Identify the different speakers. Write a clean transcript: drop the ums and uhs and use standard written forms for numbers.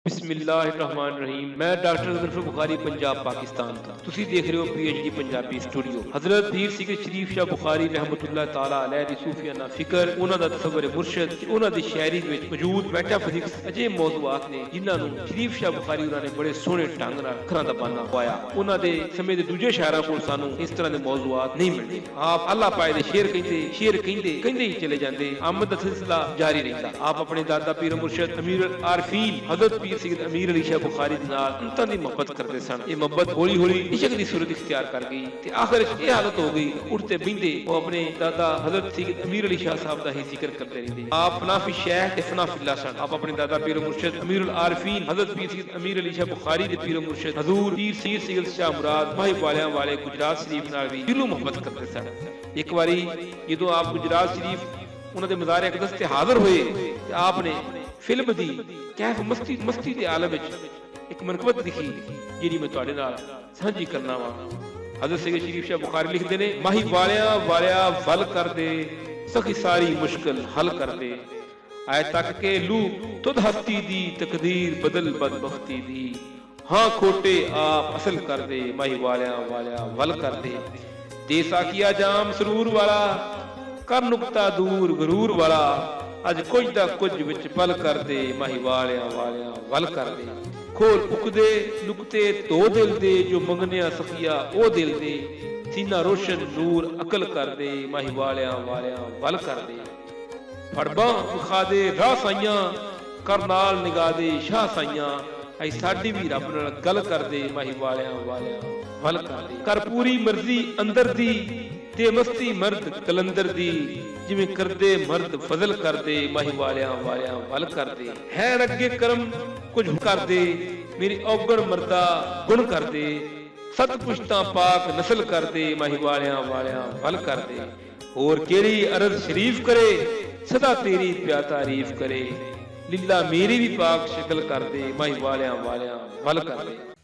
Speaker 1: बिस्मिल्लाहिर्रहमानिर्रहीम। मैं doctor Gruffudd Bukhari Punjab Pakistan का। तुसी देख रहे हो PhD पंजाबी स्टूडियो। हजरत पीर सिगरत शरीफ शाह बुखारी रहमतुल्लाह ताला अलैह दी सूफियाना फिकर, उन्हां दा तसव्वुर मुर्शिद, उन्हां दी शायरी विच मौजूद मेटाफिजिक्स अजे मौजूआत ने जिन्हां नूं शरीफ शाह बुखारी उन्हां ने बड़े सोहणे ढंग नाल अखरां दा बाना पाया। उन्हां दे समय दे दूजे शायरां कोल सानू इस तरह दे मौजूआत नहीं मिलदे। आप अल्लाह पाए दे शेर कहंदे ही चले जांदे। आमद दा सिलसिला जारी रहिंदा। आप अपने दादा पीर मुर्शिद अमीर आरफीन हजरत पीर सिगरत अमीर अली शाह बुखारी दे नाल अंतां दी मोहब्बत करदे सन। ये मोहब्बत हौली हौली इश्क दी सूरत इख्तियार कर गई ते आखिर ये हालत हो गई, उठते बिंदे वो अपने दादा हजरत सिगरत अमीर अली शाह साहब दा ही जिक्र करते रहंदे। आप फनाफी शेख ते फनाफिल्लाह सन। आप अपने दादा पीर मुर्शिद अमीर अल आरफीन हजरत पीर सिगरत अमीर अली शाह बुखारी दे पीर मुर्शिद हजूर पीर सिगरत शाह मुराद माही वालियां वाले गुजरात शरीफ नाल भी दिलों मोहब्बत करते सन। एक बारी जदों आप गुजरात शरीफ उन्हां दे मज़ार अक़दस ते हाज़िर होए ते आपने फिल्म दी कैफ मस्ती दे आलम विच एक मनकबत लिखी जिहड़ी मैं तुहाडे नाल सांझी करना वा। हज़रत सिगरत शरीफ शाह बुखारी लिखदे ने, माही वालिया वल कर दे सखी सारी मुश्किल हल कर दे, आए तक के लू तुद हस्ती दी तकदीर बदल बदबख्ती दी, हाँ खोटे आप असल कर दे, माही वालिया वल कर दे साकिया जाम सरूर वाला कर नुकता दूर गरूर वाला, अज कुछ दा कुछ विच पल कर दे, माही वालिया वल कर दे, खोल उकदे नुकते तो दिल दे, जो मंगनिया सखिया ओ दिल दे, सीना रोशन नूर अकल कर दे, माही वालिया वल कर दे, फड़बा विखा दे राह साइयां कर नाल निगाह दे शाह साइयां, ऐ साडी भी रब नाल गल कर दे, माही वालिया वल कर दे, कर पूरी मर्जी अंदर दी ते मस्ती मर्द कलंदर दी, जिवें करदे मर्द फजल कर दे, माही वालिया वल कर दे, है अगे करम कुछ कर दे, मेरी औगण मर्दा गुण कर दे, सत पुश्ता पाक नस्ल कर दे, माही वालिया वल कर दे, और केड़ी अर्ज शरीफ करे सदा तेरी प्या तारीफ करे, लिल्ला मेरी भी पाक शक्ल कर दे, माही वालिया वल कर दे।